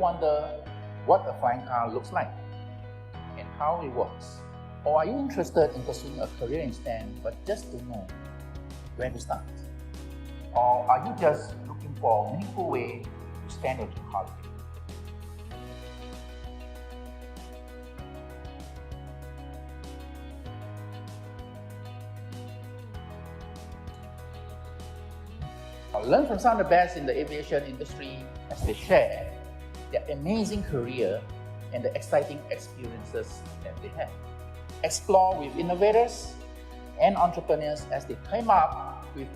wonder what a flying car looks like and how it works? Or are you interested in pursuing a career in STEM but just don't know where to start? Or are you just looking for a meaningful way to spend your dream holiday? Learn from some of the best in the aviation industry as they share their amazing career and the exciting experiences that they have. Explore with innovators and entrepreneurs as they come up with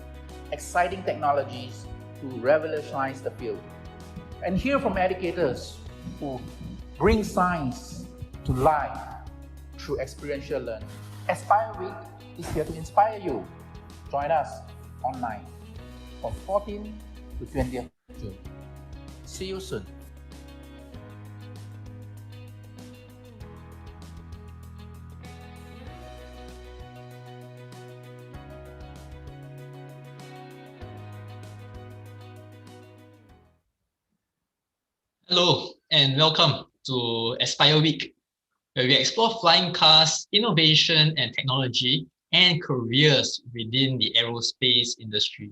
exciting technologies to revolutionize the field. And hear from educators who bring science to life through experiential learning. Aspire Week is here to inspire you. Join us online from 14th to 20th June. See you soon. Hello and welcome to Aspire Week, where we explore flying cars, innovation and technology, and careers within the aerospace industry.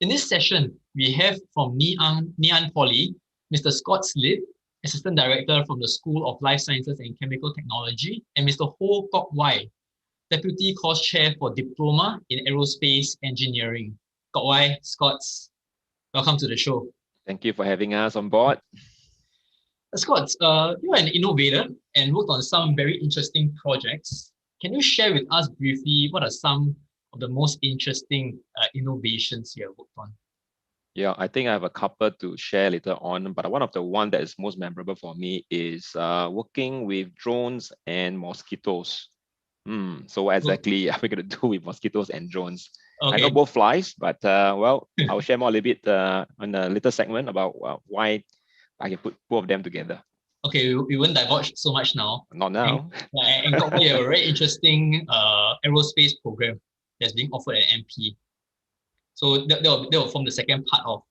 In this session, we have from Ngee Poly, Mr. Scottz, Assistant Director from the School of Life Sciences and Chemical Technology, and Mr. Ho Kok Wai, Deputy Course Chair for Diploma in Aerospace Engineering. Kok Wai, Scottz, welcome to the show. Thank you for having us on board. Scottz, you are an innovator and worked on some very interesting projects. Can you share with us briefly what are some of the most interesting innovations you have worked on? Yeah, I think I have a couple to share later on, but one of the one that is most memorable for me is working with drones and mosquitoes. So what exactly are we going to do with mosquitoes and drones? Okay. I know both flies, but well, I'll share more a little bit on a later segment about why I can put both of them together. Okay, we won't divulge so much now. Not now. And Kok Wai, you have a very interesting aerospace program that's being offered at MP. So that will form the second part of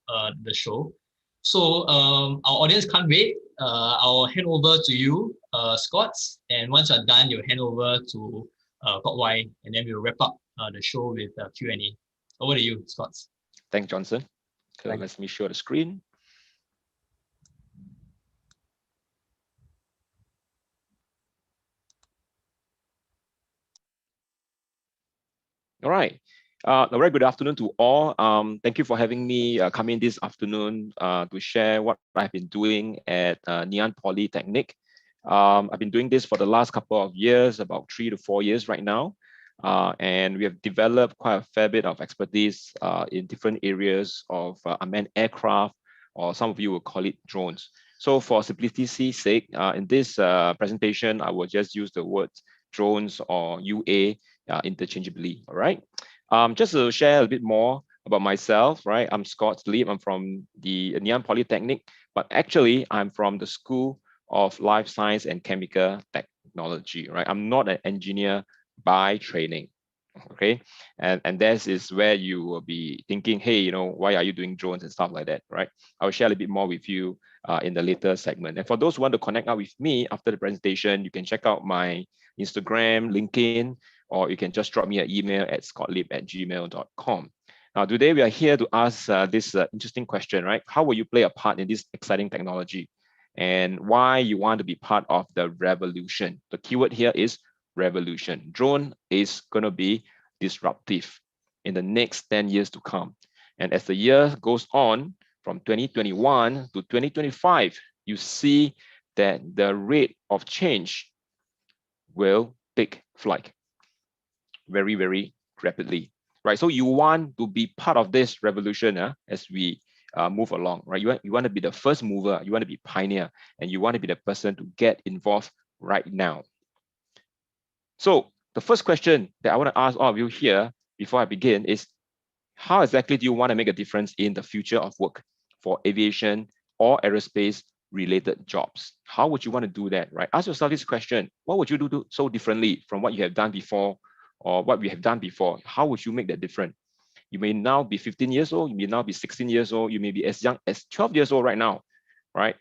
the show. So our audience can't wait. I'll hand over to you, Scottz, and once you're done, you'll hand over to Kok Wai, and then we'll wrap up the show with Q&A. Over to you, Scottz. Thanks, Johnson. So let me show the screen. All right. A very good afternoon to all. Thank you for having me come in this afternoon to share what I've been doing at Ngee Polytechnic. I've been doing this for the last couple of years, about 3 to 4 years right now. And we have developed quite a fair bit of expertise in different areas of unmanned aircraft, or some of you will call it drones. So for simplicity's sake, in this presentation, I will just use the words drones or UA interchangeably, all right? Just to share a bit more about myself, right? I'm Scottz. I'm from the Ngee Polytechnic, but actually I'm from the School of Life Science and Chemical Technology, right? I'm not an engineer by training, okay? And this is where you will be thinking, hey, you know, why are you doing drones and stuff like that, right? I'll share a little bit more with you in the later segment. And for those who want to connect up with me after the presentation, you can check out my Instagram, LinkedIn, or you can just drop me an email at scottlib@gmail.com. Now, today we are here to ask this interesting question, right? How will you play a part in this exciting technology, and why you want to be part of the revolution? The keyword here is revolution. Drone is going to be disruptive in the next 10 years to come. And as the year goes on, from 2021 to 2025, you see that the rate of change will take flight very, very rapidly, right? So you want to be part of this revolution as we move along, right? You want to be the first mover, you want to be pioneer, and you want to be the person to get involved right now. So the first question that I want to ask all of you here before I begin is, how exactly do you want to make a difference in the future of work for aviation or aerospace related jobs? How would you want to do that, right? Ask yourself this question: what would you do so differently from what you have done before, or what we have done before? How would you make that different? You may now be 15 years old, you may now be 16 years old, you may be as young as 12 years old right now, right?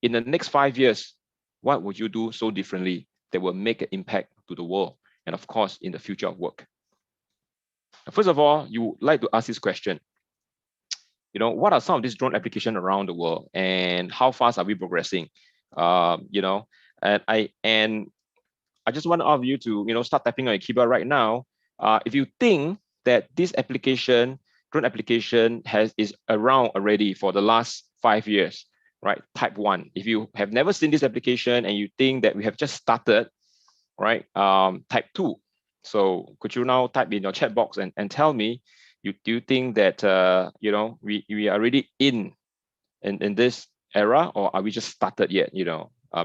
in the next 5 years, what would you do so differently that will make an impact to the world and of course in the future of work? First of all, you would like to ask this question. What are some of these drone applications around the world and how fast are we progressing? And I just want all of you to start tapping on your keyboard right now. If you think that this drone application is around already for the last 5 years, right? Type 1. If you have never seen this application and you think that we have just started, right? Type 2. So could you now type in your chat box and tell me, do you think that we are already in this era, or are we just started yet?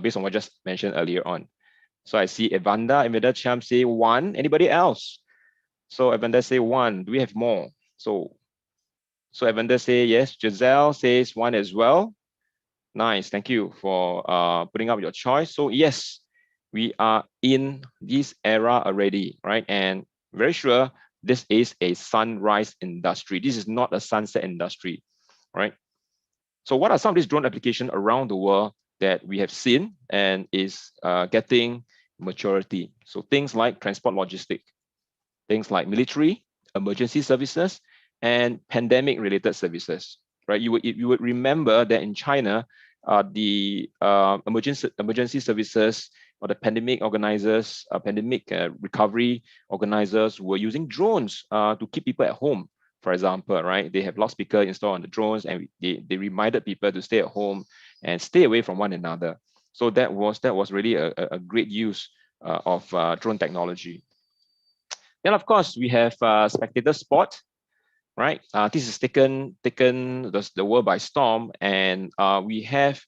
Based on what I just mentioned earlier on. So I see Evander Cham say 1. Anybody else? So Evander say 1. Do we have more? So Evander say yes. Giselle says 1 as well. Nice. Thank you for putting up your choice. So yes, we are in this era already, right? And very sure this is a sunrise industry. This is not a sunset industry, right? So what are some of these drone applications around the world that we have seen and is getting maturity? So things like transport logistics, things like military, emergency services, and pandemic-related services, right? You would remember that in China, the emergency services or the pandemic organizers, pandemic recovery organizers were using drones to keep people at home. For example, right? They have loudspeaker installed on the drones, and they reminded people to stay at home and stay away from one another. So that was really a great use of drone technology. Then of course we have Spectator Sport, right? This has taken the world by storm, and we have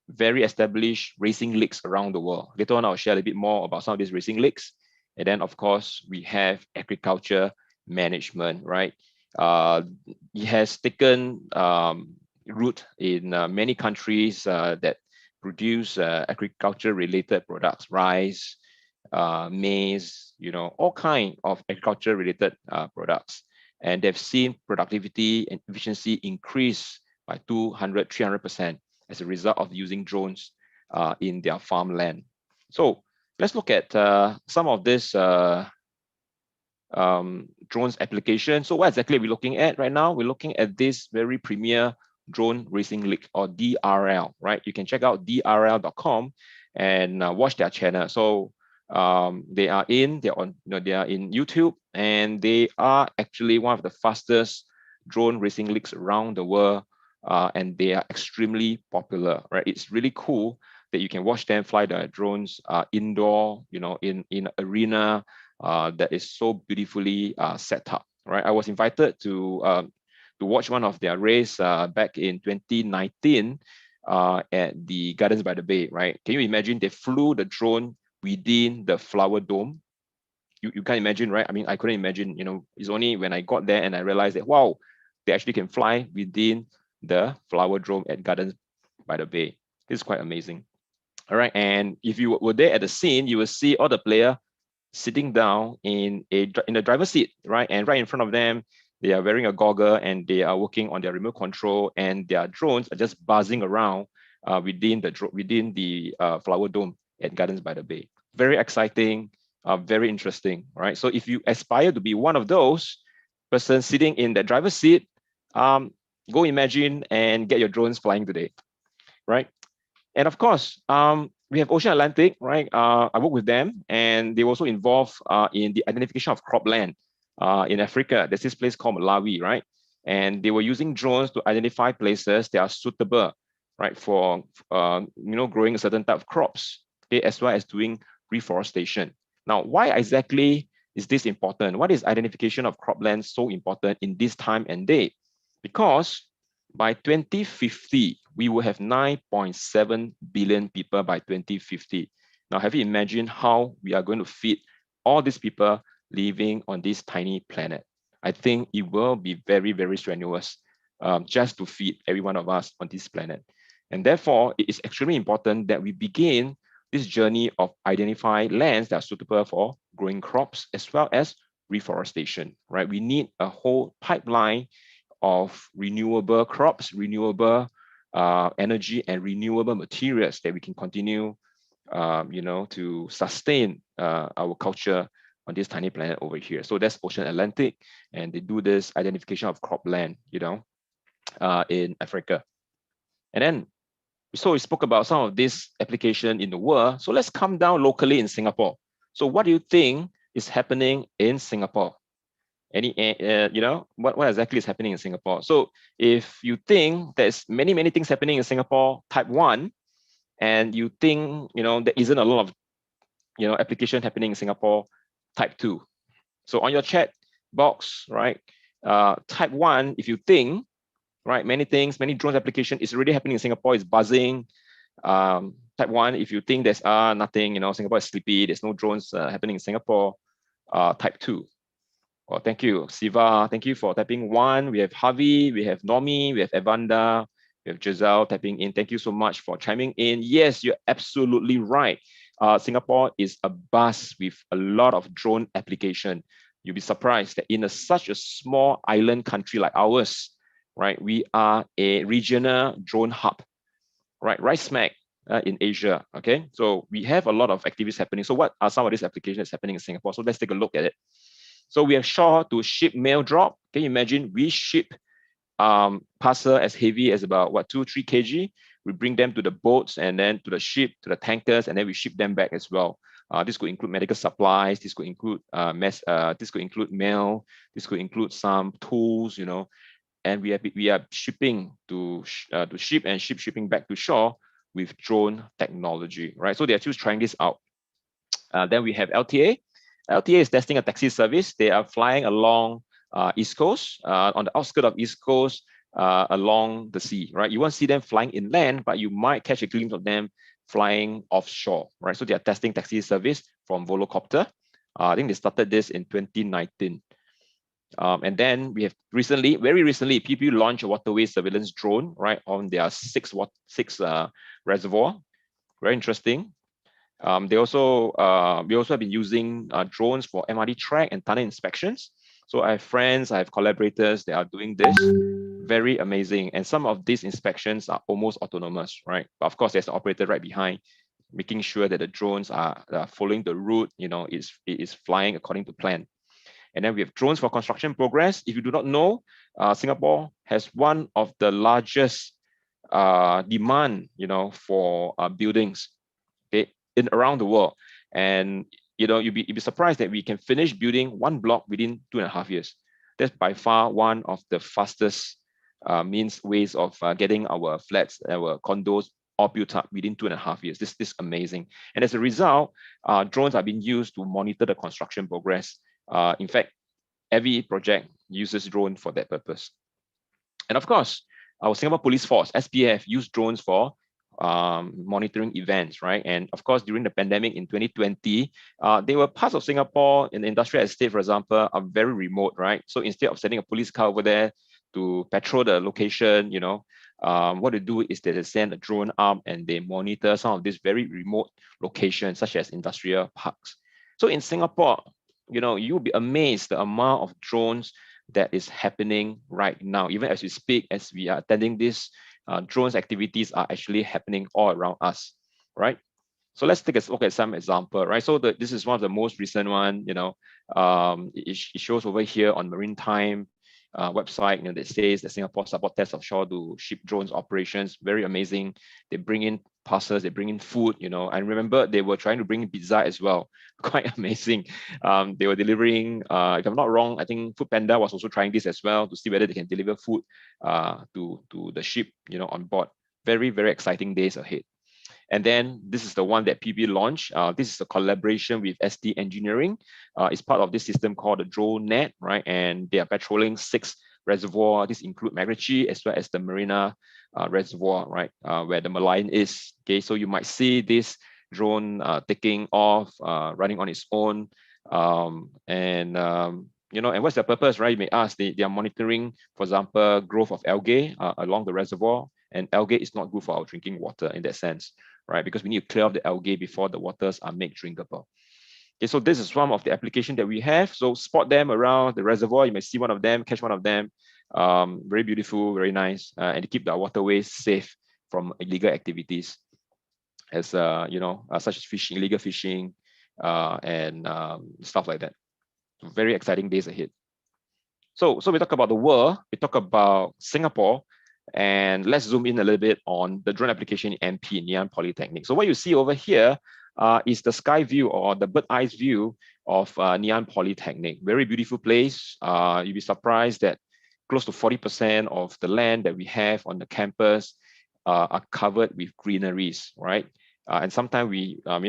very established racing leagues around the world. Later on, I'll share a little bit more about some of these racing leagues. And then of course we have agriculture management, right? It has taken root in many countries that produce agriculture-related products, rice, maize, all kinds of agriculture-related products. And they've seen productivity and efficiency increase by 200, 300% as a result of using drones in their farmland. So let's look at some of this drones application. So what exactly are we looking at right now? We're looking at this very premier drone racing league, or DRL, right? You can check out drl.com and watch their channel. So they are in YouTube, and they are actually one of the fastest drone racing leagues around the world, and they are extremely popular, right? It's really cool that you can watch them fly their drones indoor, in an arena that is so beautifully set up, right? I was invited to watch one of their race back in 2019 at the Gardens by the Bay, right? Can you imagine they flew the drone within the flower dome? You can't imagine, right? I mean, I couldn't imagine, it's only when I got there and I realized that, wow, they actually can fly within the flower dome at Gardens by the Bay. This is quite amazing. All right, and if you were there at the scene, you will see all the players sitting down in the driver's seat, right? And right in front of them, they are wearing a goggle and they are working on their remote control, and their drones are just buzzing around within the flower dome at Gardens by the Bay. Very exciting, very interesting, right? So if you aspire to be one of those persons sitting in the driver's seat, go imagine and get your drones flying today, right? And of course, we have Ocean Atlantic, right? I work with them, and they also involved in the identification of cropland in Africa. There's this place called Malawi, right? And they were using drones to identify places that are suitable, right, for growing a certain type of crops, okay, as well as doing reforestation. Now, why exactly is this important? Why is identification of cropland so important in this time and day? Because by 2050, we will have 9.7 billion people by 2050. Now, have you imagined how we are going to feed all these people living on this tiny planet? I think it will be very, very strenuous just to feed every one of us on this planet. And therefore, it is extremely important that we begin this journey of identifying lands that are suitable for growing crops as well as reforestation, right? We need a whole pipeline of renewable crops, renewable energy and renewable materials that we can continue, to sustain our culture on this tiny planet over here. So that's Ocean Atlantic, and they do this identification of cropland, in Africa. And then, so we spoke about some of this application in the world. So let's come down locally in Singapore. So what do you think is happening in Singapore? What exactly is happening in Singapore? So if you think there's many things happening in Singapore, type 1, and you think, there isn't a lot of, application happening in Singapore, type 2. So on your chat box, right, type 1, if you think, right, many drones application is already happening in Singapore, is buzzing. Type 1, if you think there's nothing, Singapore is sleepy, there's no drones happening in Singapore, type 2. Well, thank you, Siva. Thank you for typing 1. We have Harvey, we have Nomi, we have Evanda, we have Giselle typing in. Thank you so much for chiming in. Yes, you're absolutely right. Singapore is abuzz with a lot of drone application. You'll be surprised that in such a small island country like ours, right, we are a regional drone hub, right smack in Asia. Okay, so we have a lot of activities happening. So what are some of these applications happening in Singapore? So let's take a look at it. So we have shore to ship mail drop. Can you imagine? We ship parcel as heavy as about 2-3 kg. We bring them to the boats and then to the ship, to the tankers, and then we ship them back as well. This could include medical supplies. This could include this could include mail. This could include some tools, and we are shipping to ship and shipping back to shore with drone technology, right? So they are just trying this out. Then we have LTA. LTA is testing a taxi service. They are flying along East Coast, on the outskirts of East Coast, along the sea, right? You won't see them flying inland, but you might catch a glimpse of them flying offshore, right? So they are testing taxi service from Volocopter. I think they started this in 2019. And then we have very recently, PPU launched a Waterways surveillance drone, right, on their six reservoir. Very interesting. We also have been using drones for MRT track and tunnel inspections. So I have friends, I have collaborators that are doing this. Very amazing. And some of these inspections are almost autonomous, right? But of course, there's an operator right behind, making sure that the drones are following the route, it is flying according to plan. And then we have drones for construction progress. If you do not know, Singapore has one of the largest demand, for buildings, okay, around the world. And you'd be surprised that we can finish building one block within 2.5 years. That's by far one of the fastest ways of getting our flats, our condos all built up within 2.5 years. This is amazing. And as a result, drones are being used to monitor the construction progress. In fact, every project uses drone for that purpose. And of course, our Singapore Police Force, SPF, use drones for monitoring events, right? And of course, during the pandemic in 2020, they were parts of Singapore in the industrial estate, for example, are very remote, right? So instead of sending a police car over there to patrol the location, what they do is they send a drone up and they monitor some of these very remote locations, such as industrial parks. So in Singapore, you'll be amazed the amount of drones that is happening right now. Even as we speak, as we are attending this, drones activities are actually happening all around us, right? So let's take a look at some example, right? So this is one of the most recent one, it shows over here on Maritime website, that says that Singapore support test offshore to ship drones operations. Very amazing. They bring in parcels, they bring in food, I remember they were trying to bring in pizza as well. Quite amazing. They were delivering, if I'm not wrong, I think Food Panda was also trying this as well to see whether they can deliver food to the ship, on board. Very, very exciting days ahead. And then this is the one that PB launched. This is a collaboration with ST Engineering. It's part of this system called the Drone Net, right? And they are patrolling 6 reservoirs. This include MacRitchie as well as the Marina Reservoir, right? Where the Merlion is. Okay, so you might see this drone taking off, running on its own. And what's the purpose, right? You may ask, they are monitoring, for example, growth of algae along the reservoir. And algae is not good for our drinking water in that sense, right? Because we need to clear off the algae before the waters are made drinkable. Okay, so this is one of the application that we have. So spot them around the reservoir. You may see one of them, catch one of them. Very beautiful, very nice, and to keep the waterways safe. from illegal activities, as such as fishing, illegal fishing, and stuff like that. Very exciting days ahead. So we talk about the world, we talk about Singapore, and let's zoom in a little bit on the drone application in MP, Ngee Ann Polytechnic. So what you see over here is the sky view, or the bird eyes view of Ngee Ann Polytechnic. Very beautiful place. You'll be surprised that close to 40% of the land that we have on the campus are covered with greeneries, right? And sometimes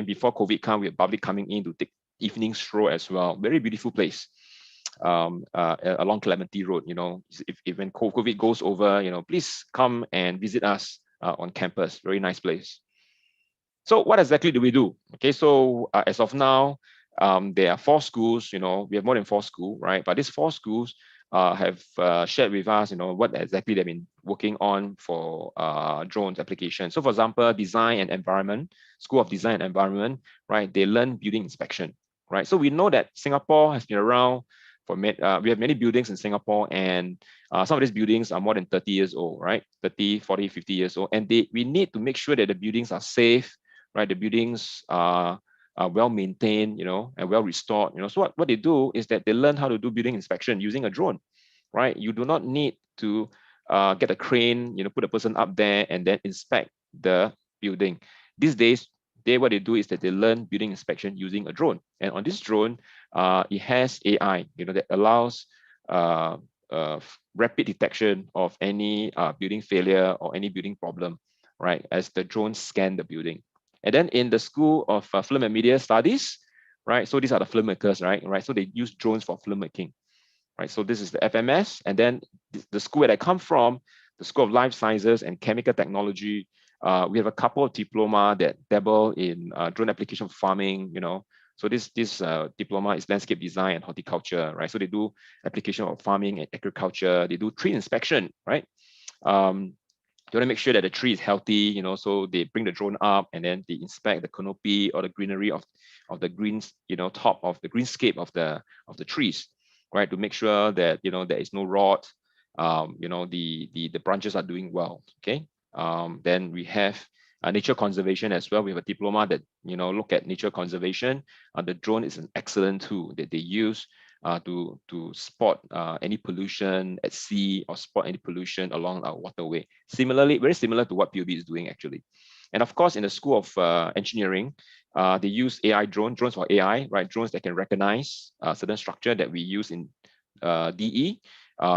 before COVID come, we have public coming in to take evening stroll as well. Very beautiful place. Along Clementi Road, if when COVID goes over, please come and visit us on campus. Very nice place. So what exactly do we do? Okay, so as of now, there are 4 schools. We have more than 4 schools, right? But these 4 schools have shared with us, what exactly they've been working on for drones application. So for example, design and environment, School of Design and Environment, right? They learn building inspection, right? So we know that Singapore has been around for we have many buildings in Singapore, and some of these buildings are more than 30 years old, right? 30, 40, 50 years old. And we need to make sure that the buildings are safe, right? The buildings are well maintained, and well restored. So what they do is that they learn how to do building inspection using a drone, right? You do not need to get a crane, put a person up there and then inspect the building. These days, what they do is that they learn building inspection using a drone. And on this drone, it has AI, that allows rapid detection of any building failure or any building problem, right? As the drones scan the building. And then in the School of Film and Media Studies, right? So these are the filmmakers, right? So they use drones for filmmaking, right? So this is the FMS. And then the school that I come from, the School of Life Sciences and Chemical Technology, we have a couple of diploma that dabble in drone application farming, So this diploma is landscape design and horticulture, right? So they do application of farming and agriculture. They do tree inspection, right? You want to make sure that the tree is healthy, so they bring the drone up and then they inspect the canopy or the greenery of the greens, top of the greenscape of the trees, right? To make sure that there is no rot, the branches are doing well. Okay. Then we have nature conservation as well. We have a diploma that look at nature conservation. The drone is an excellent tool that they use to spot any pollution at sea or spot any pollution along our waterway. Similarly, very similar to what PUB is doing actually. And of course, in the School of Engineering, they use AI drones for AI, right? Drones that can recognize certain structure that we use in DE.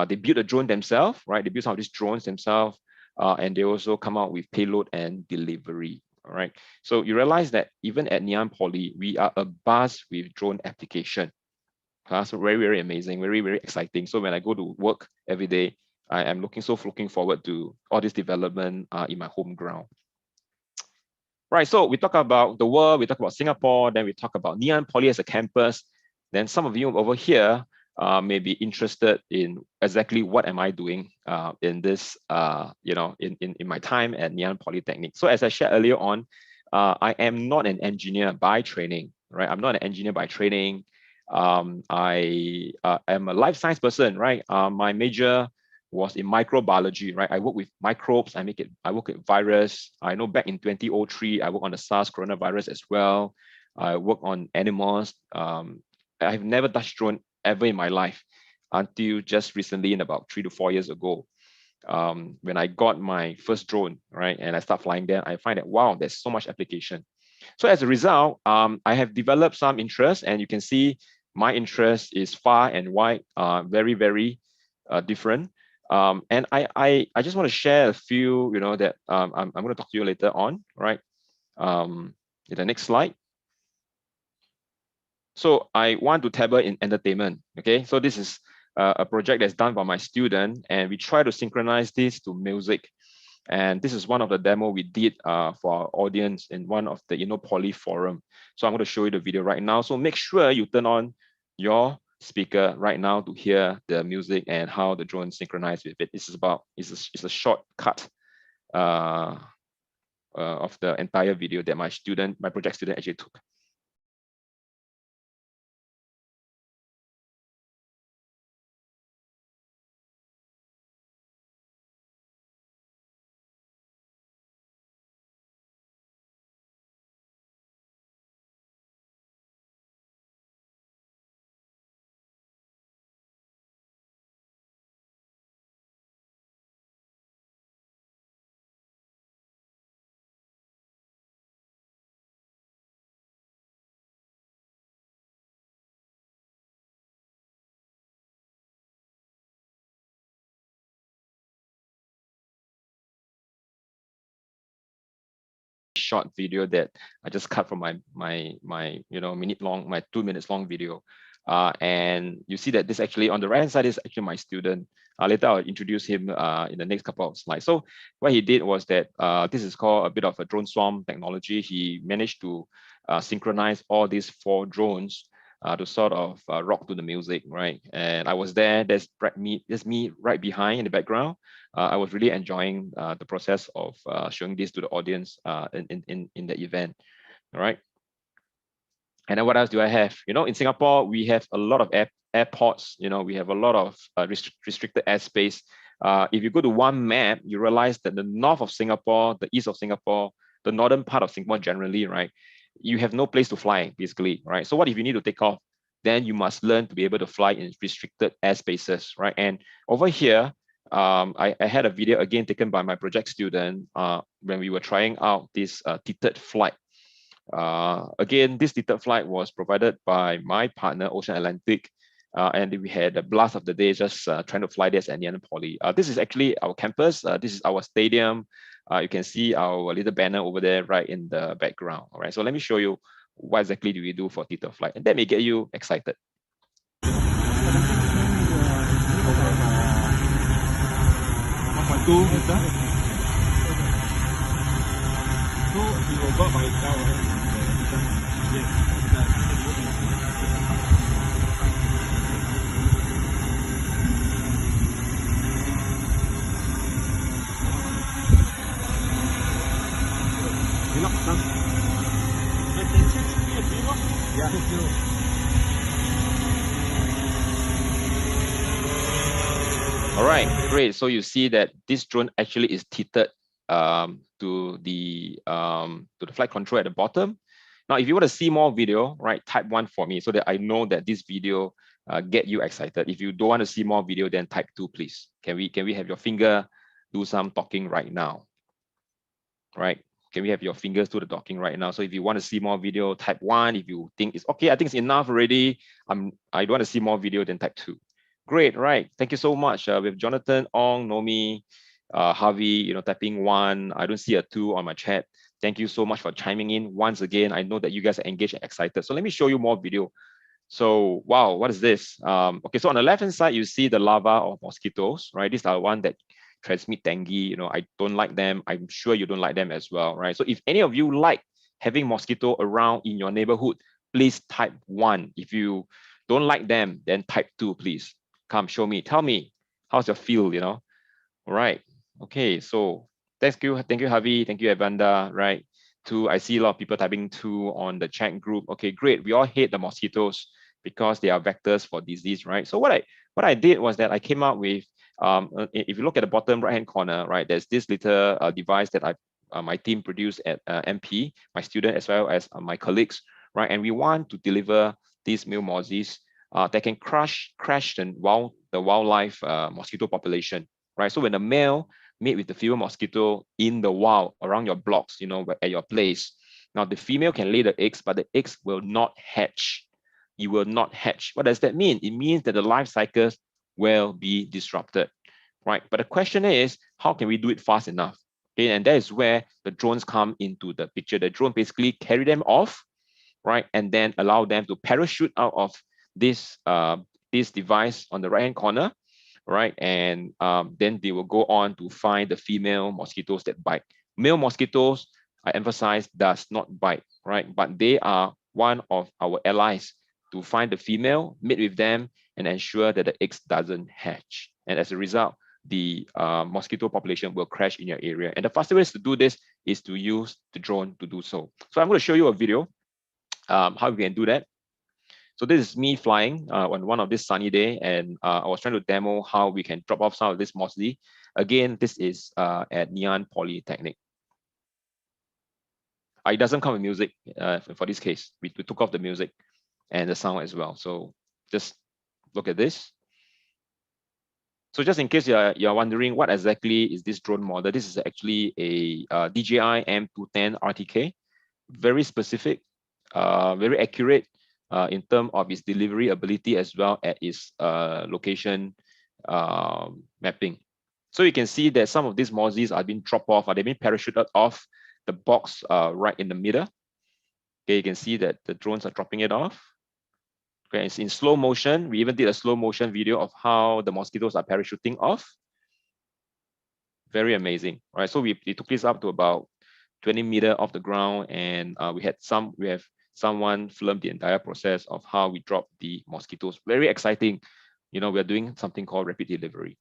They build a drone themselves, right? They build some of these drones themselves, and they also come out with payload and delivery. All right. So you realize that even at Ngee Ann Poly, we are abuzz with drone application. So very, very amazing, very, very exciting. So when I go to work every day, I am looking forward to all this development in my home ground. Right, so we talk about the world, we talk about Singapore, then we talk about Ngee Ann Poly as a campus. Then some of you over here may be interested in exactly what am I doing in this, in my time at Ngee Ann Polytechnic. So as I shared earlier on, I am not an engineer by training, right? I'm not an engineer by training. I am a life science person, right? My major was in microbiology, right? I work with microbes. I work with virus. I know back in 2003, I worked on the SARS coronavirus as well. I work on animals. I've never touched drone ever in my life until just recently, in about 3 to 4 years ago. When I got my first drone, right? And I start flying there, I find that, wow, there's so much application. So as a result, I have developed some interest, and you can see my interest is far and wide, very, very different. And I just want to share a few, that I'm going to talk to you later on, right? In the next slide. So I want to dabble in entertainment, okay? So this is a project that's done by my student, and we try to synchronize this to music. And this is one of the demo we did for our audience in one of the Poly forum. So I'm going to show you the video right now. So make sure you turn on your speaker right now to hear the music and how the drone synchronized with it. It's a short cut of the entire video that my project student actually took. short video that I just cut from my 2 minutes long video. And you see that this actually on the right hand side is actually my student. Later I'll introduce him in the next couple of slides. So what he did was that this is called a bit of a drone swarm technology. He managed to synchronize all these 4 drones to sort of rock to the music, right? And I was there. There's me right behind in the background. I was really enjoying the process of showing this to the audience in the event, all right? And then what else do I have? In Singapore, we have a lot of airports. We have a lot of restricted airspace. If you go to one map, you realize that the north of Singapore, the east of Singapore, the northern part of Singapore generally, right? You have no place to fly, basically, right? So what if you need to take off? Then you must learn to be able to fly in restricted airspaces, right? And over here, I had a video again taken by my project student when we were trying out this tethered flight. Again, this tethered flight was provided by my partner, Ocean Atlantic, and we had a blast of the day just trying to fly this at Ngee Poly. This is actually our campus. This is our stadium. You can see our little banner over there right in the background. All right, so let me show you what exactly do we do for tethered flight, and that may get you excited. All right, great. So you see that this drone actually is tethered to the flight control at the bottom. Now, if you want to see more video, right, type 1 for me so that I know that this video get you excited. If you don't want to see more video, then type 2, please. Can we have your finger do some talking right now? Right? Can we have your fingers do the talking right now? So if you want to see more video, type 1. If you think it's okay, I think it's enough already. I don't want to see more video, then type 2. Great, right? Thank you so much. With Jonathan, Ong, Nomi, Harvey, typing 1. I don't see a 2 on my chat. Thank you so much for chiming in once again. I know that you guys are engaged and excited. So let me show you more video. So, wow, what is this? Okay, so on the left-hand side, you see the larva of mosquitoes, right? These are the one that transmit dengue. I don't like them. I'm sure you don't like them as well, right? So if any of you like having mosquito around in your neighborhood, please type 1. If you don't like them, then type 2, please. Come show me, tell me, how's your feel, All right, okay, so thank you, Harvey, thank you, Evanda, right? 2, I see a lot of people typing 2 on the chat group. Okay, great, we all hate the mosquitoes because they are vectors for disease, right? So what I did was that I came up with, if you look at the bottom right-hand corner, right, there's this little device that my team produced at MP, my student as well as my colleagues, right? And we want to deliver these male mozzies that can crash the wildlife mosquito population, right? So when the male mate with the female mosquito in the wild around your blocks, at your place, now the female can lay the eggs, but the eggs will not hatch. It will not hatch. What does that mean? It means that the life cycles will be disrupted, right? But the question is, how can we do it fast enough? Okay, and that is where the drones come into the picture. The drone basically carry them off, right, and then allow them to parachute out of this device on the right-hand corner, right? And then they will go on to find the female mosquitoes that bite. Male mosquitoes, I emphasize, does not bite, right? But they are one of our allies to find the female, mate with them, and ensure that the eggs doesn't hatch. And as a result, the mosquito population will crash in your area. And the fastest way to do this is to use the drone to do so. So I'm going to show you a video how we can do that. So this is me flying on one of this sunny day, and I was trying to demo how we can drop off some of this mozzie. Again, this is at Ngee Polytechnic. It doesn't come with music for this case. We took off the music and the sound as well. So just look at this. So just in case you're wondering what exactly is this drone model, this is actually a DJI M210 RTK. Very specific, very accurate, in terms of its delivery ability as well as its location mapping. So you can see that some of these mozzies are being dropped off, or they've been parachuted off the box right in the middle. Okay, you can see that the drones are dropping it off. Okay, it's in slow motion. We even did a slow motion video of how the mosquitoes are parachuting off. Very amazing, right? So we took this up to about 20 meters off the ground, and we have someone film the entire process of how we drop the mosquitoes. Very exciting. You know, we're doing something called rapid delivery.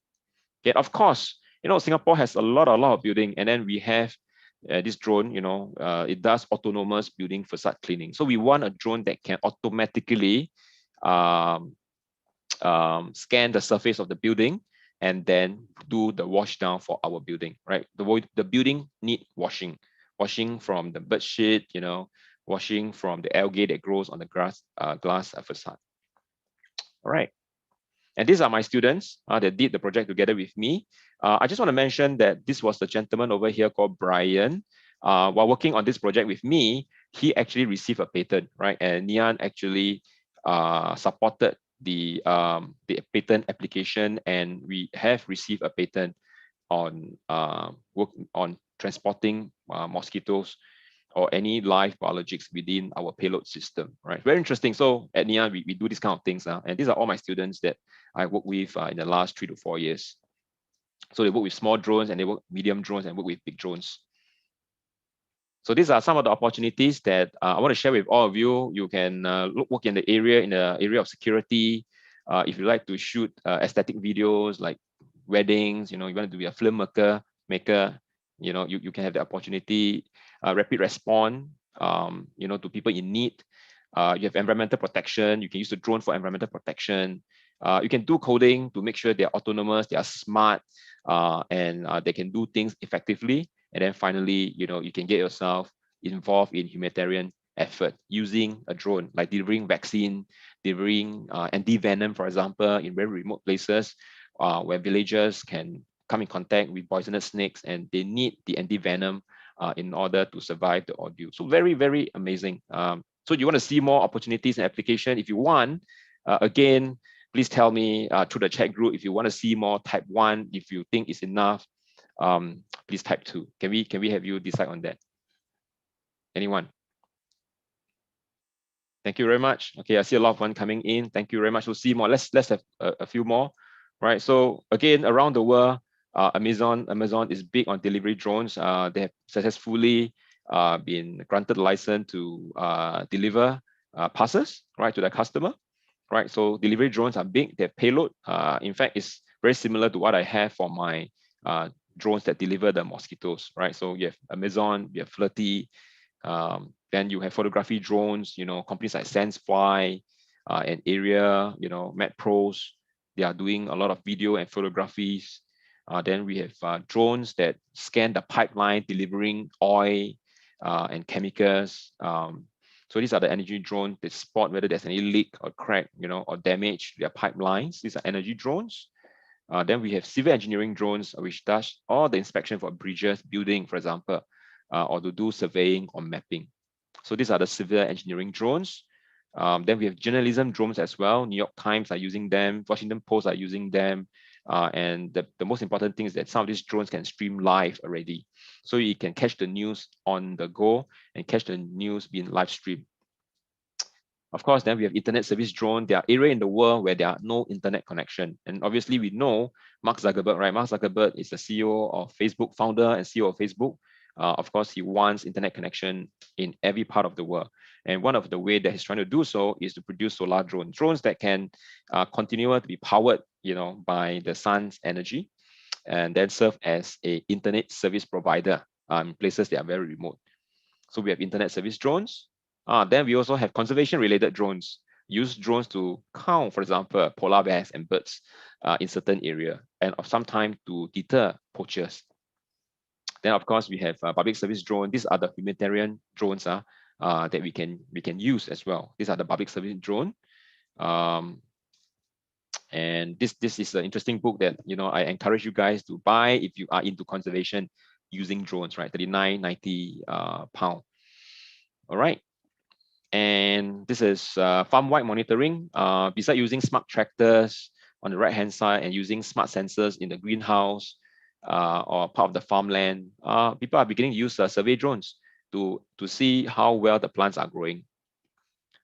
Okay, of course, you know, Singapore has a lot of building, and then we have this drone, you know, it does autonomous building facade cleaning. So we want a drone that can automatically scan the surface of the building and then do the wash down for our building, right? The building need washing from the bird shit, you know, washing from the algae that grows on the glass facade. All right. And these are my students that did the project together with me. I just want to mention that this was the gentleman over here called Brian. While working on this project with me, he actually received a patent, right? And Ngee actually supported the patent application, and we have received a patent on work on transporting mosquitoes or any live biologics within our payload system, right? Very interesting. So at Ngee we do these kind of things now, and these are all my students that I work with in the last 3 to 4 years. So they work with small drones, and they work medium drones, and work with big drones. So these are some of the opportunities that I want to share with all of you. You can work in the area of security. If you like to shoot aesthetic videos like weddings, you know, you want to be a film maker, you know, you can have the opportunity. Rapid response, you know, to people in need. You have environmental protection. You can use the drone for environmental protection. You can do coding to make sure they're autonomous, they are smart, and they can do things effectively. And then finally, you know, you can get yourself involved in humanitarian effort using a drone, like delivering vaccine, delivering anti-venom, for example, in very remote places where villagers can come in contact with poisonous snakes, and they need the anti-venom in order to survive the ordeal. So very, very amazing. So you want to see more opportunities and application? If you want, again, please tell me through the chat group. If you want to see more, type 1. If you think it's enough, please type 2. Can we have you decide on that? Anyone? Thank you very much. Okay, I see a lot of one coming in. Thank you very much. We'll see more. Let's have a few more. Right. So again, around the world, Amazon is big on delivery drones. They have successfully been granted license to deliver parcels, right, to the customer. Right. So delivery drones are big. Their payload, in fact, is very similar to what I have for my drones that deliver the mosquitoes. Right. So you have Amazon, you have Flirty, then you have photography drones. You know, companies like SenseFly and Area. You know, MedPros. They are doing a lot of video and photographies. Then we have drones that scan the pipeline, delivering oil and chemicals. So these are the energy drones that spot whether there's any leak or crack, you know, or damage to their pipelines. These are energy drones. Then we have civil engineering drones, which does all the inspection for bridges, building, for example, or to do surveying or mapping. So these are the civil engineering drones. Then we have journalism drones as well. New York Times are using them. Washington Post are using them. And the most important thing is that some of these drones can stream live already. So you can catch the news on the go and catch the news being live streamed. Of course, then we have internet service drone. There are areas in the world where there are no internet connection. And obviously we know Mark Zuckerberg, right? Mark Zuckerberg is the CEO of Facebook, founder and CEO of Facebook. Of course, he wants internet connection in every part of the world. And one of the ways that he's trying to do so is to produce solar drones that can continue to be powered, you know, by the sun's energy, and then serve as a internet service provider in places that are very remote. So we have internet service drones. Then we also have conservation-related drones. Use drones to count, for example, polar bears and birds in certain area, and sometimes to deter poachers. Then of course we have public service drone. These are the humanitarian drones that we can use as well. These are the public service drone. And this is an interesting book that, you know, I encourage you guys to buy if you are into conservation using drones, right? 39.90 pound. All right. And this is farm-wide monitoring. Besides using smart tractors on the right-hand side and using smart sensors in the greenhouse, or part of the farmland, people are beginning to use survey drones to see how well the plants are growing.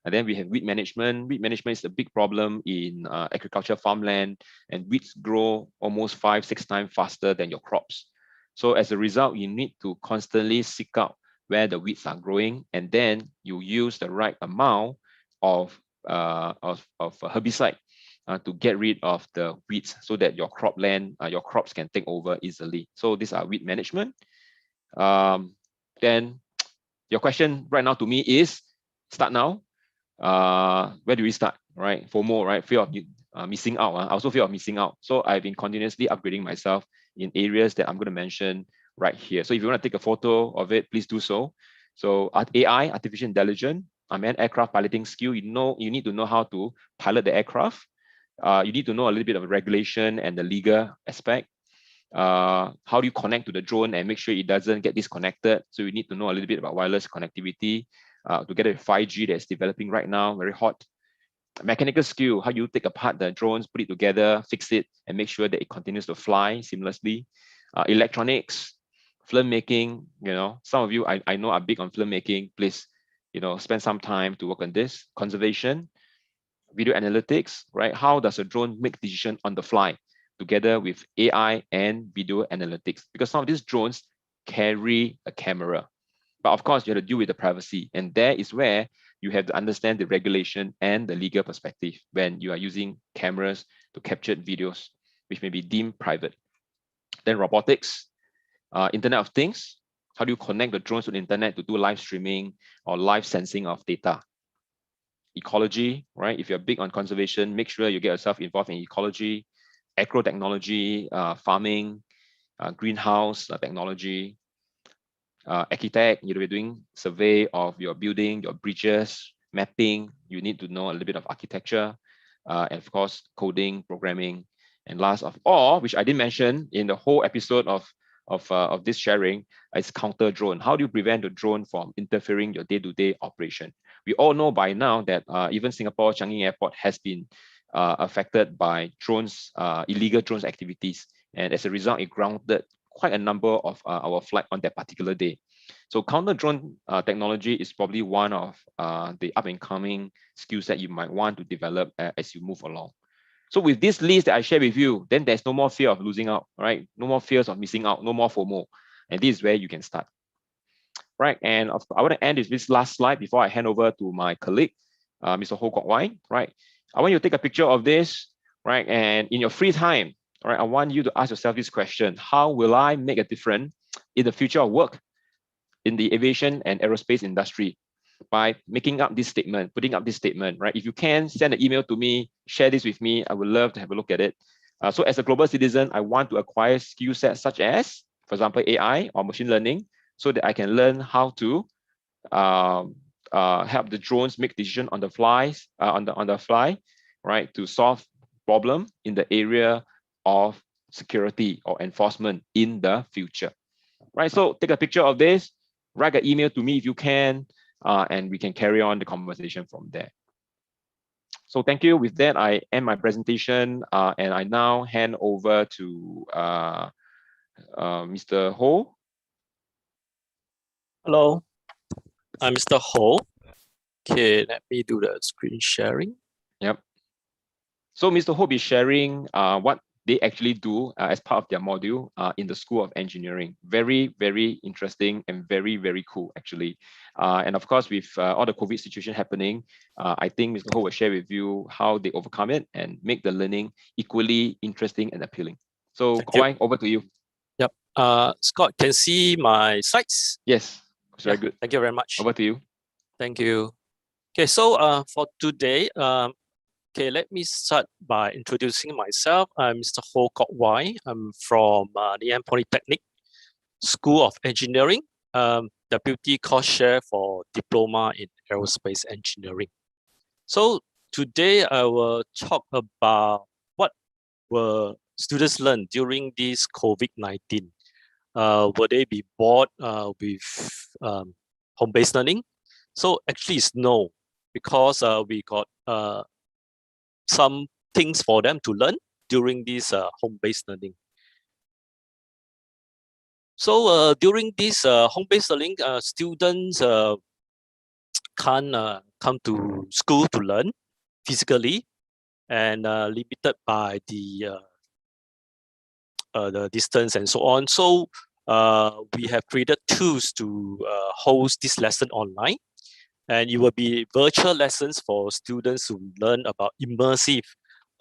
And then we have weed management. Weed management is a big problem in agriculture farmland, and weeds grow almost 5-6 times faster than your crops. So as a result, you need to constantly seek out where the weeds are growing, and then you use the right amount of herbicide to get rid of the weeds so that your cropland, your crops can take over easily. So these are weed management. Then your question right now to me is, start now. Where do we start, right? FOMO, right? Fear of missing out. I also fear of missing out. So I've been continuously upgrading myself in areas that I'm going to mention right here. So if you want to take a photo of it, please do so. So AI, artificial intelligence, an aircraft piloting skill. You need to know how to pilot the aircraft. You need to know a little bit of regulation and the legal aspect. How do you connect to the drone and make sure it doesn't get disconnected? So you need to know a little bit about wireless connectivity together with 5G that's developing right now, very hot. Mechanical skill, how you take apart the drones, put it together, fix it, and make sure that it continues to fly seamlessly. Electronics, filmmaking, some of you I know are big on filmmaking. Please, spend some time to work on this. Conservation, video analytics, right? How does a drone make decision on the fly together with AI and video analytics? Because some of these drones carry a camera, but of course you have to deal with the privacy, and there is where you have to understand the regulation and the legal perspective when you are using cameras to capture videos, which may be deemed private. Then robotics, Internet of Things. How do you connect the drones to the internet to do live streaming or live sensing of data? Ecology, right? If you're big on conservation, make sure you get yourself involved in ecology, agro-technology, farming, greenhouse technology. Architect, you're doing survey of your building, your bridges, mapping. You need to know a little bit of architecture, and of course, coding, programming. And last of all, which I didn't mention in the whole episode of this sharing, is counter drone. How do you prevent the drone from interfering your day-to-day operation? We all know by now that even Singapore Changi Airport has been affected by drones, illegal drones activities, and as a result, it grounded quite a number of our flight on that particular day. So counter drone technology is probably one of the up and coming skills that you might want to develop as you move along. So with this list that I share with you, then there's no more fear of losing out, right? No more fears of missing out, no more FOMO. And this is where you can start. Right, and I want to end this last slide before I hand over to my colleague, Mr. Ho Kok Wai, right? I want you to take a picture of this, right? And in your free time, right, I want you to ask yourself this question: how will I make a difference in the future of work in the aviation and aerospace industry by making up this statement, putting up this statement, right? If you can, send an email to me, share this with me. I would love to have a look at it. So as a global citizen, I want to acquire skill sets such as, for example, AI or machine learning, so that I can learn how to help the drones make decisions on the flies, on the fly, right, to solve problem in the area of security or enforcement in the future, right? So take a picture of this, write an email to me if you can, and we can carry on the conversation from there. So thank you. With that, I end my presentation, and I now hand over to Mr. Ho. Hello, I'm Mr. Ho. Okay, let me do the screen sharing. Yep. So Mr. Ho is sharing what they actually do as part of their module in the School of Engineering. Very, very interesting and very, very cool, actually. And of course, with all the COVID situation happening, I think Mr. Ho will share with you how they overcome it and make the learning equally interesting and appealing. So, Kawai, over to you. Yep. Scott, can see my slides? Yes, it's very good. Thank you very much. Over to you. Thank you. Okay, so for today, okay, let me start by introducing myself. I'm Mr. Ho Kok Wai. I'm from Ngee Polytechnic School of Engineering, Deputy Course Chair for Diploma in Aerospace Engineering. So today I will talk about what will students learn during this COVID-19. Will they be bored with home-based learning? So actually it's no, because we got some things for them to learn during this home-based learning. So during this home-based learning, students can't come to school to learn physically, and limited by the distance and so on. So we have created tools to host this lesson online, and it will be virtual lessons for students to learn about immersive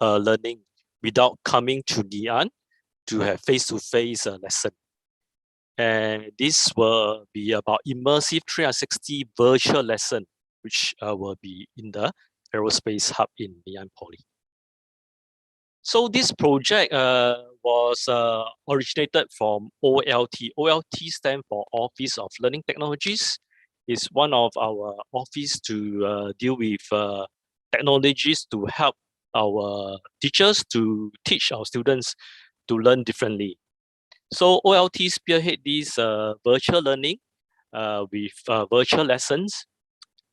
learning without coming to Ngee to have face-to-face lesson. And this will be about immersive 360 virtual lesson, which will be in the Aerospace Hub in Ngee Poly. So this project was originated from OLT. OLT stands for Office of Learning Technologies. It's one of our office to deal with technologies to help our teachers to teach our students to learn differently. So OLT spearhead this virtual learning with virtual lessons.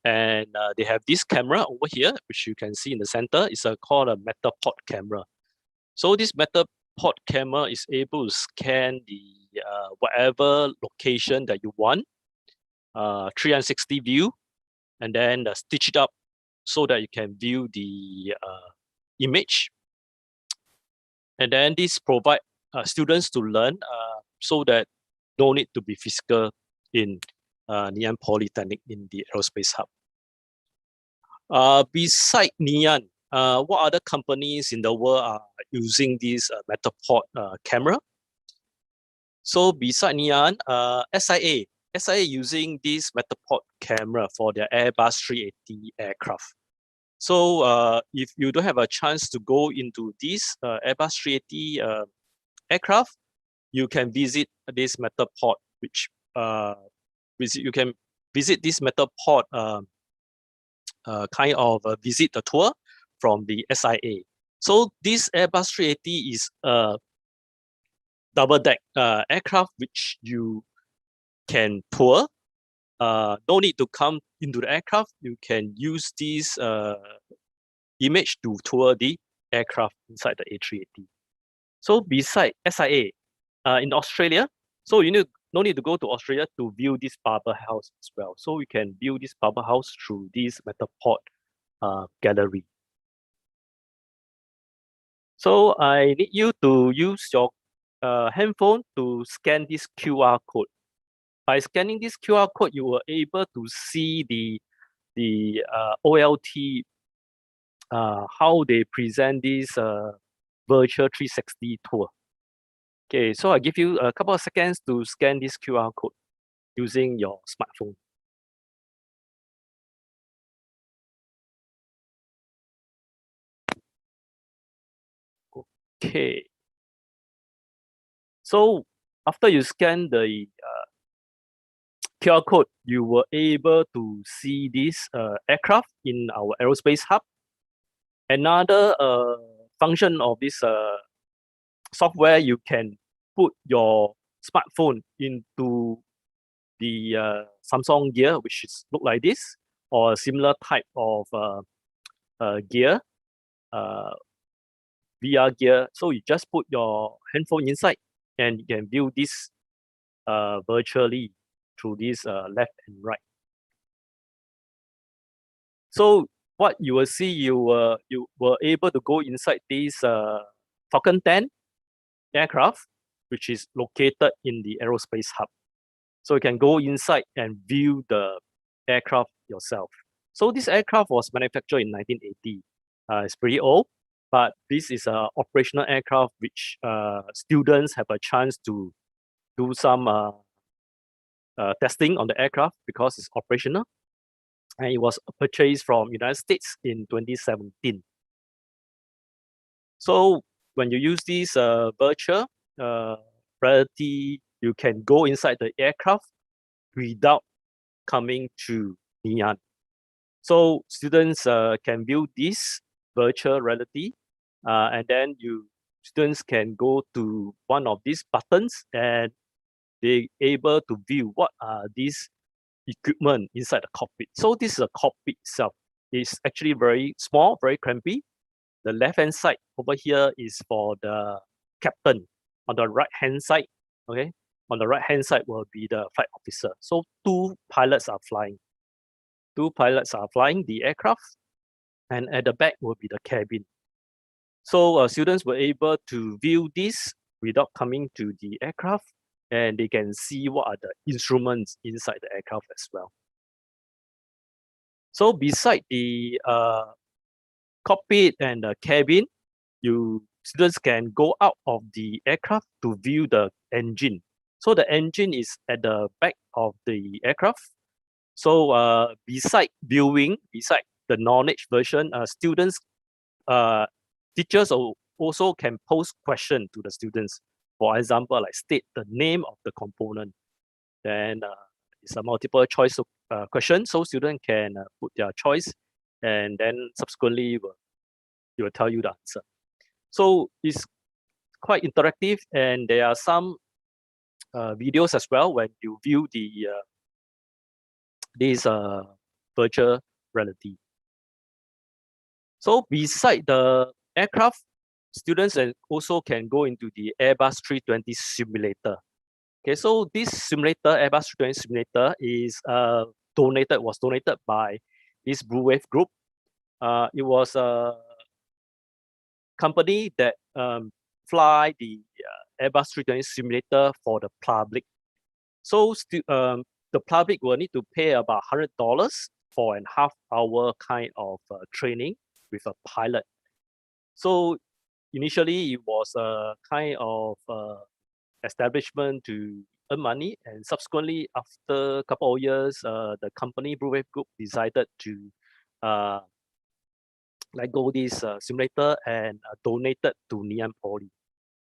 And they have this camera over here, which you can see in the center. It's called a Metapod camera. So this Metapod camera is able to scan the whatever location that you want, 360 view, and then stitch it up so that you can view the image. And then this provide students to learn so that no need to be physical in Ngee Polytechnic in the Aerospace Hub. Beside Ngee, what other companies in the world are using this Metapod camera? So beside Ngee, SIA using this Metapod camera for their Airbus 380 aircraft. So if you don't have a chance to go into this Airbus 380 aircraft, you can visit this Metapod, which you can visit this Metapod kind of visit the tour from the SIA. So this Airbus 380 is a double-deck aircraft which you can tour. No need to come into the aircraft. You can use this image to tour the aircraft inside the A380. So beside SIA, in Australia, so you no need to go to Australia to view this bubble house as well. So you can view this bubble house through this Metapod gallery. So I need you to use your handphone to scan this QR code. By scanning this QR code, you were able to see the OLT how they present this virtual 360 tour. Okay, so I give you a couple of seconds to scan this QR code using your smartphone. Okay. So after you scan the QR code, you were able to see this aircraft in our Aerospace Hub. Another function of this software, you can put your smartphone into the Samsung gear, which is look like this, or a similar type of gear, VR gear. So you just put your handphone inside and you can view this virtually through this left and right. So what you will see, you were able to go inside this Falcon 10 aircraft, which is located in the Aerospace Hub. So you can go inside and view the aircraft yourself. So this aircraft was manufactured in 1980. It's pretty old, but this is an operational aircraft which students have a chance to do some testing on the aircraft because it's operational. And it was purchased from United States in 2017. So when you use this virtual reality, you can go inside the aircraft without coming to Ngee. So students can view this virtual reality, and then students can go to one of these buttons and they're able to view what are these equipment inside the cockpit. So this is a cockpit itself. It's actually very small, very crampy. The left-hand side over here is for the captain. On the right-hand side, okay, On the right-hand side will be the flight officer. So two pilots are flying. Two pilots are flying the aircraft, and at the back will be the cabin. So students were able to view this without coming to the aircraft, and they can see what are the instruments inside the aircraft as well. So beside the cockpit and the cabin, students can go out of the aircraft to view the engine. So the engine is at the back of the aircraft. So beside viewing, beside the knowledge version, students, teachers also can pose questions to the students. For example, like state the name of the component. Then it's a multiple choice question, so students can put their choice, and then subsequently it will tell you the answer. So it's quite interactive, and there are some videos as well when you view the this virtual reality. So beside the aircraft, students also can go into the Airbus 320 simulator. Okay, so this simulator, Airbus 320 simulator, was donated by this Blue Wave group. It was a company that fly the Airbus 320 simulator for the public. So the public will need to pay about $100 for a half-hour kind of training with a pilot. So initially, it was a kind of establishment to earn money, and subsequently, after a couple of years, the company Blue Wave Group decided to let go this simulator and donated to Ngee Poly.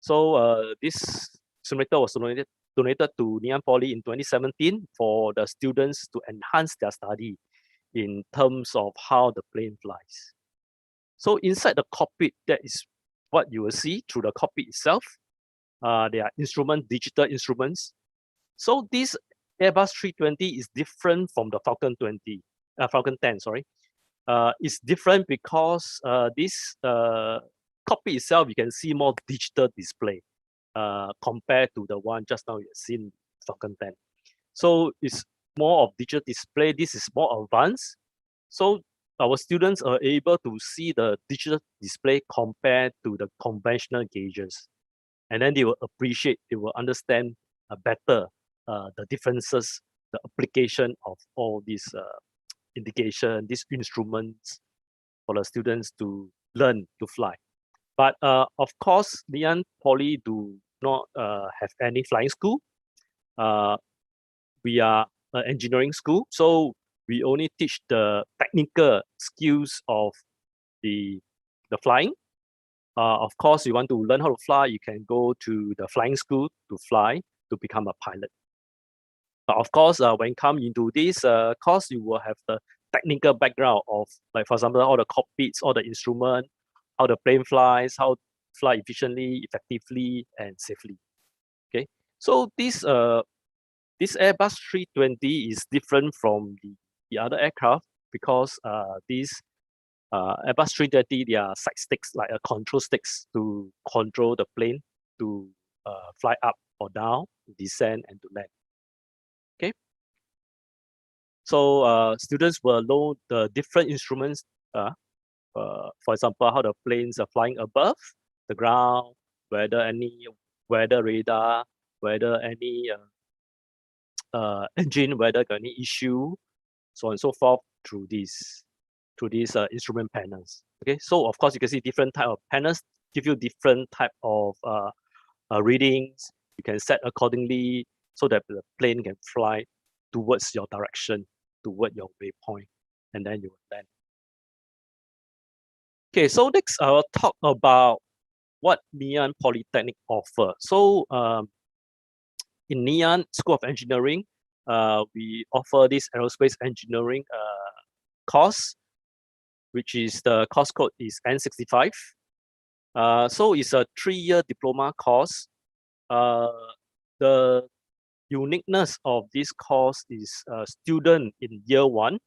So this simulator was donated to Ngee Poly in 2017 for the students to enhance their study in terms of how the plane flies. So inside the cockpit, that is what you will see through the cockpit itself. There are digital instruments. So this Airbus 320 is different from the Falcon 10, sorry. It's different because this cockpit itself, you can see more digital display compared to the one just now you have seen Falcon 10. So it's more of digital display. This is more advanced. So our students are able to see the digital display compared to the conventional gauges. And then they will appreciate, they will understand better the differences, the application of all these indication, these instruments for the students to learn to fly. But of course, Ngee Poly do not have any flying school. We are an engineering school, so we only teach the technical skills of the flying. Of course, you want to learn how to fly, you can go to the flying school to fly to become a pilot. But of course, when you come into this course, you will have the technical background of, like for example, all the cockpits, all the instrument, how the plane flies, how to fly efficiently, effectively, and safely. Okay, so this Airbus 320 is different from the other aircraft because this Airbus 330, there are side sticks, like a control sticks to control the plane to fly up or down, to descend and to land. Okay. So students will know the different instruments. For example, how the planes are flying above the ground, whether any weather radar, whether any engine, whether got any issue, so on and so forth through these instrument panels. Okay, so of course you can see different type of panels give you different type of readings. You can set accordingly so that the plane can fly towards your direction, toward your waypoint, and then you will land. Okay, so next I will talk about what Ngee Polytechnic offer. So in Ngee School of Engineering, we offer this aerospace engineering course, which is the course code is N65. So it's a 3-year diploma course. The uniqueness of this course is student in year 1,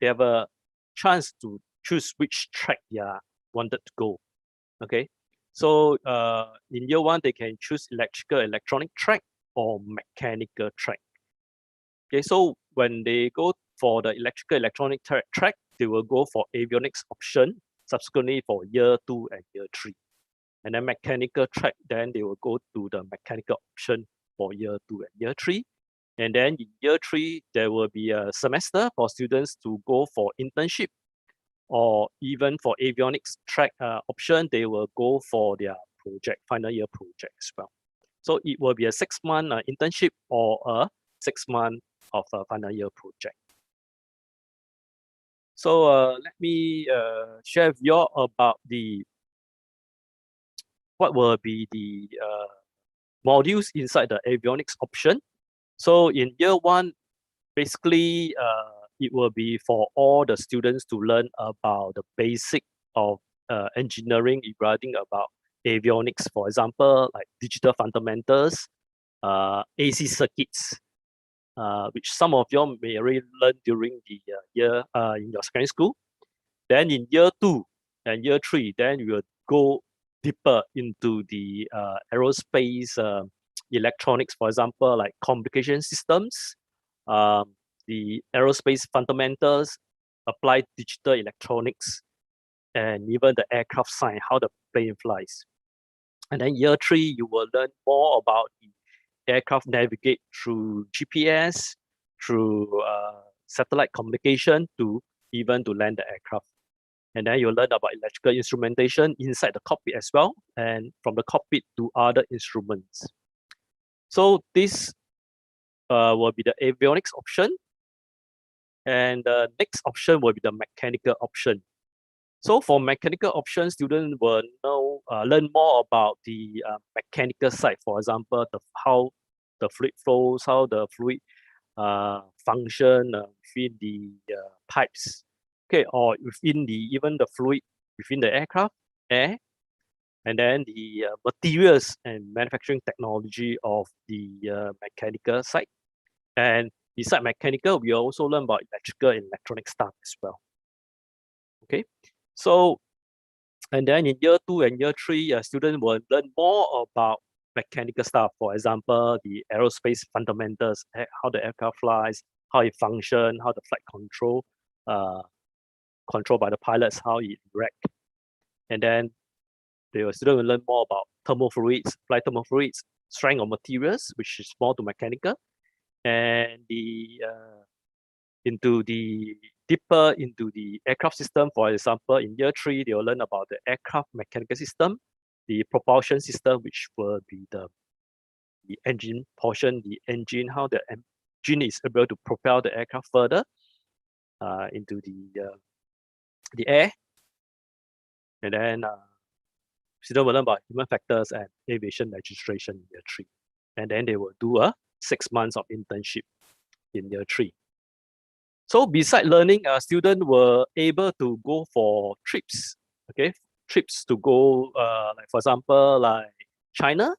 they have a chance to choose which track they wanted to go. Okay, so in year 1, they can choose electrical electronic track. or mechanical track. Okay, so when they go for the electronic track, they will go for avionics option, subsequently for year 2 and year 3. And then mechanical track, then they will go to the mechanical option for year 2 and year 3. And then in year 3, there will be a semester for students to go for internship, or even for avionics track option, they will go for their project, final year project as well. So it will be a 6-month internship or a 6-month of a final year project. So let me share with you all about what will be the modules inside the avionics option. So in year 1, basically it will be for all the students to learn about the basic of engineering regarding about avionics, for example, like digital fundamentals, AC circuits, which some of you may already learn during the year in your secondary school. Then in year 2 and year 3, then you will go deeper into the aerospace electronics, for example, like communication systems, the aerospace fundamentals, applied digital electronics, and even the aircraft science, how the plane flies. And then year 3, you will learn more about the aircraft navigate through GPS, through satellite communication to even to land the aircraft. And then you'll learn about electrical instrumentation inside the cockpit as well, and from the cockpit to other instruments. So this will be the avionics option. And the next option will be the mechanical option. So for mechanical option, students will learn more about the mechanical side. For example, how the fluid flows, how the fluid function within the pipes, okay, or within even the fluid within the aircraft, air, and then the materials and manufacturing technology of the mechanical side. And beside mechanical, we also learn about electrical and electronic stuff as well. Okay, so and then in year 2 and year 3, students will learn more about mechanical stuff. For example, the aerospace fundamentals, how the aircraft flies, how it functions, how the flight control, controlled by the pilots, how it interacts. And then the student will learn more about thermofluids, flight thermofluids, strength of materials, which is more to mechanical, and the deeper into the aircraft system. For example, in year 3, they will learn about the aircraft mechanical system, the propulsion system, which will be the engine portion, the engine, how the engine is able to propel the aircraft further into the air. And then students will learn about human factors and aviation legislation in year 3. And then they will do a 6 months of internship in year 3. So beside learning, students were able to go for trips, okay? Trips to go, like for example, like China,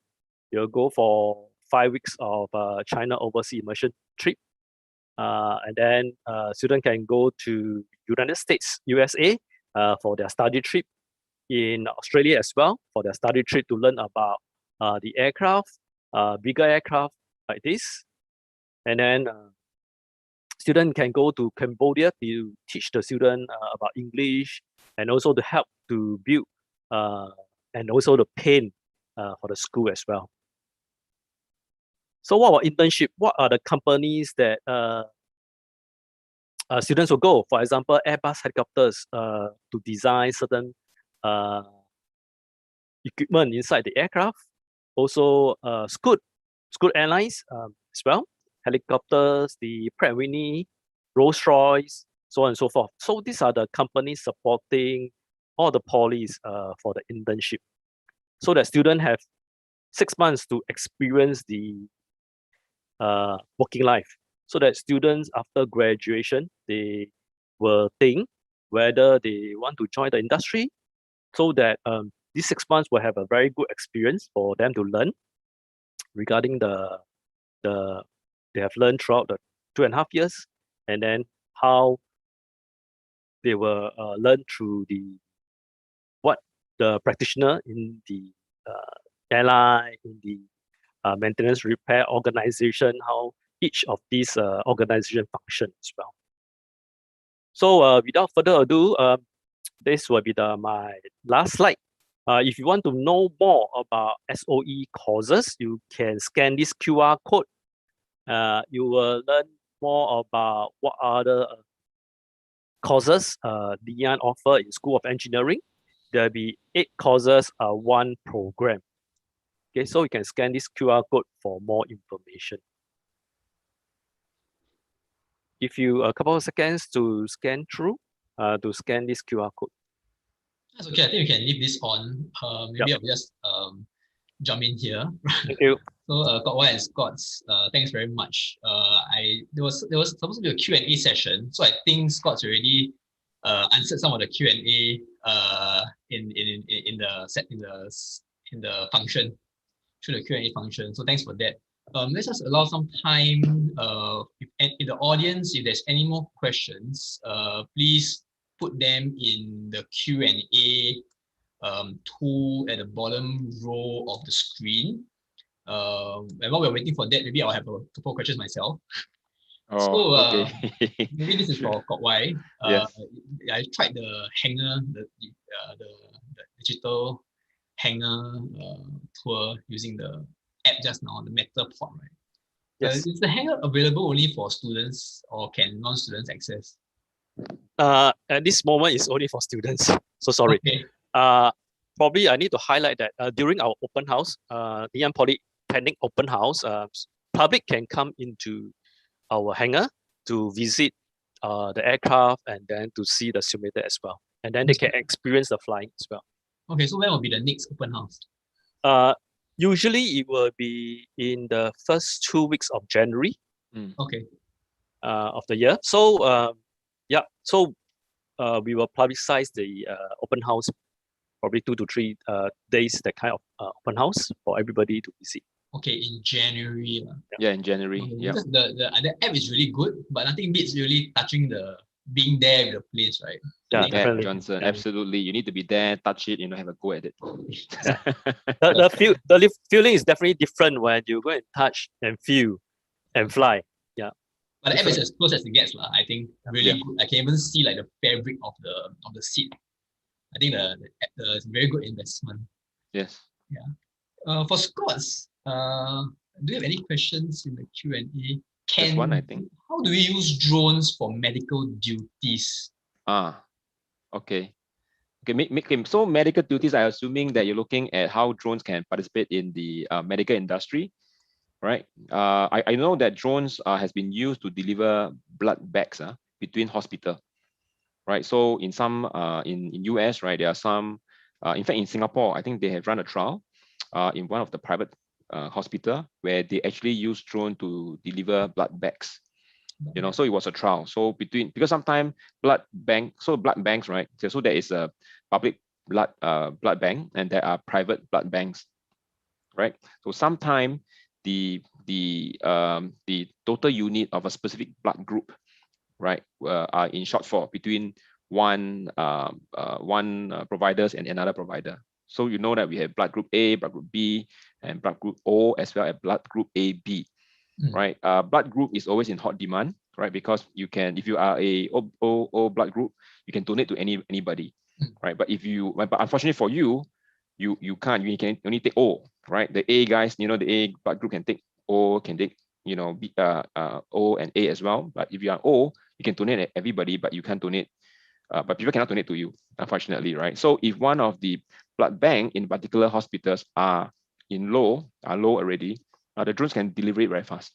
you'll go for 5 weeks of China overseas immersion trip. And then students can go to United States, USA, for their study trip, in Australia as well, for their study trip to learn about the aircraft, bigger aircraft like this. And then students can go to Cambodia to teach the student about English, and also to help to build and also to paint for the school as well. So what about internship? What are the companies that students will go? For example, Airbus helicopters to design certain equipment inside the aircraft. Also, Scoot Airlines as well. Helicopters, the Pratt & Whitney, Rolls-Royce, so on and so forth. So these are the companies supporting all the polys for the internship. So that students have 6 months to experience the working life. So that students after graduation, they will think whether they want to join the industry, so that these 6 months will have a very good experience for them to learn regarding they have learned throughout the 2.5 years, and then how they will learn through what the practitioner in the airline, in the maintenance, repair, organization, how each of these organization function as well. So without further ado, this will be my last slide. If you want to know more about SOE courses, you can scan this QR code. You will learn more about what other courses Leon offer in School of Engineering. There'll be 8 courses, 1 program. Okay, so you can scan this QR code for more information. Give you a couple of seconds to scan through, to scan this QR code. That's okay. I think we can leave this on. Maybe Yep. I'll just jump in here. Thank you. So, Kok and Scottz, thanks very much. There was supposed to be a Q&A session, so I think Scottz already answered some of the Q&A in the function, through the Q&A function. So thanks for that. Let's just allow some time. If in the audience, if there's any more questions, please put them in the Q&A tool at the bottom row of the screen. And while we're waiting for that, maybe I'll have a couple of questions myself. Okay. Maybe this is for Kok Wai. Yes. I tried the hanger, the digital hanger tour using the app just now, the Matterport, right? Yes. Is the hanger available only for students, or can non-students access? At this moment, it's only for students. So sorry. Okay. Probably I need to highlight that during our open house, Leon Polytechnic open house, public can come into our hangar to visit the aircraft and then to see the simulator as well. And then they can experience the flying as well. Okay, so when will be the next open house? Usually it will be in the first 2 weeks of January. Okay. Of the year. So yeah, so we will publicize the open house probably 2 to 3 days, that kind of open house for everybody to visit. Okay, in January. Yeah, in January. Okay, Yeah. because the app is really good, but nothing beats really touching being there with the place, right? Yeah, Yeah, definitely. Johnson, Yeah. absolutely. You need to be there, touch it, have a go at it. The feeling is definitely different when you go and touch and feel and fly. Yeah. But the app is as close as it gets, I think. Really Yeah. good. I can even see like the fabric of the seat. I think the it's a very good investment. Yes. Yeah. For Scottz, do you have any questions in the Q&A? There's one, I think. How do we use drones for medical duties? Okay. Okay, so medical duties, I'm assuming that you're looking at how drones can participate in the medical industry, right? I know that drones has been used to deliver blood bags between hospital, right? So in some, in US, right, there are some, in fact, in Singapore, I think they have run a trial in one of the private hospital where they actually use drone to deliver blood bags. So it was a trial. So because sometimes blood banks, right? So there is a public blood bank and there are private blood banks, right? So sometimes the total unit of a specific blood group, right, are in shortfall between one providers and another provider. So you know that we have blood group A, blood group B, and blood group O, as well as blood group AB. Right, blood group is always in hot demand, right? Because you can, if you are a O blood group, you can donate to anybody, right? But but unfortunately for you can't. You can only take O, right? The A guys, the A blood group can take O, can take B, O and A as well. But if you are O, you can donate to everybody, but you can't donate. But people cannot donate to you, unfortunately, right? So if one of the blood bank in particular hospitals are low already, the drones can deliver it very fast.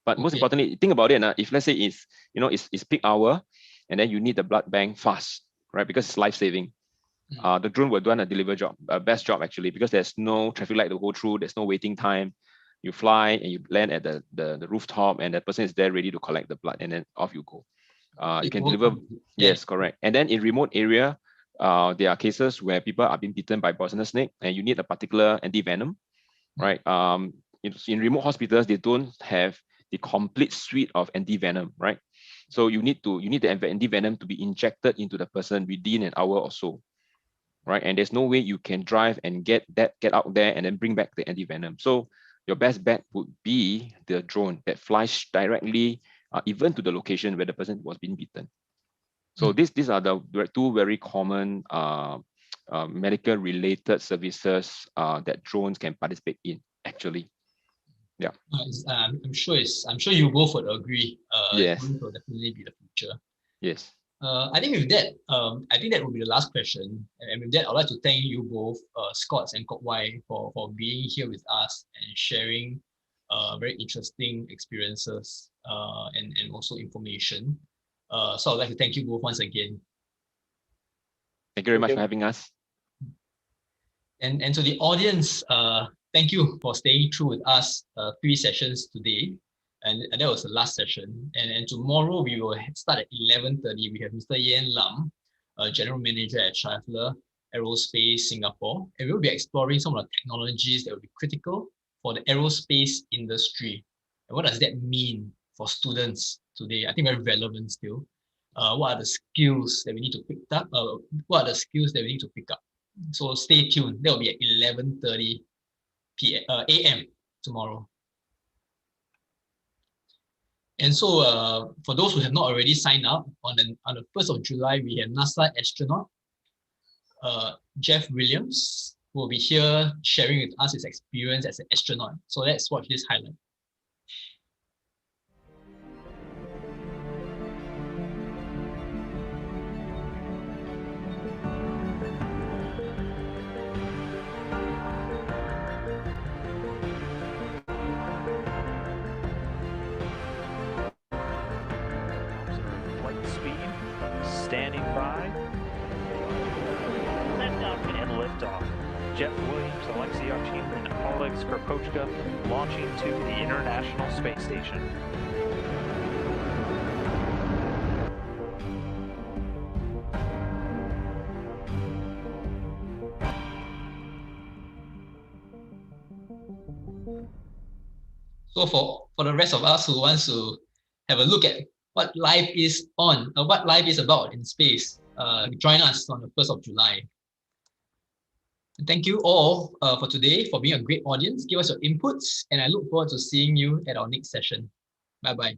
But most importantly, think about it. If let's say it's peak hour, and then you need the blood bank fast, right? Because it's life saving. The drone will do a deliver job, best job actually, because there's no traffic light to go through. There's no waiting time. You fly and you land at the rooftop, and the person is there ready to collect the blood, and then off you go. You can deliver. Yes, correct. And then in remote area, there are cases where people are being bitten by poisonous snake, and you need a particular anti-venom, right? In remote hospitals, they don't have the complete suite of anti-venom, right? So you need the anti-venom to be injected into the person within an hour or so, right? And there's no way you can drive and get out there and then bring back the anti-venom. So your best bet would be the drone that flies directly even to the location where the person was being beaten. So these are the two very common medical related services that drones can participate in actually. Yeah. I'm sure you both would agree. Yes. Drones will definitely be the future. Yes. I think with that, I think that will be the last question. And with that, I'd like to thank you both, Scottz and Kok Wai, for being here with us and sharing very interesting experiences and also information. So I'd like to thank you both once again. Thank you very much for having us. And to the audience, thank you for staying through with us 3 sessions today. And that was the last session. And tomorrow we will start at 11:30. We have Mr. Yen Lam, General Manager at Traveller Aerospace Singapore. And we'll be exploring some of the technologies that will be critical for the aerospace industry. And what does that mean for students today? I think very relevant still. What are the skills that we need to pick up? What are the skills that we need to pick up? So stay tuned. That will be at 11:30 a.m. tomorrow. And so for those who have not already signed up, on the 1st of July, we have NASA astronaut Jeff Williams, who will be here sharing with us his experience as an astronaut. So let's watch this highlight. Standing by. And liftoff. Jeff Williams, Alexei Yachtin, and Oleg Skropochka launching to the International Space Station. So for the rest of us who wants to have a look at what life is what life is about in space, join us on the 1st of July. And thank you all for today, for being a great audience. Give us your inputs, and I look forward to seeing you at our next session. Bye-bye.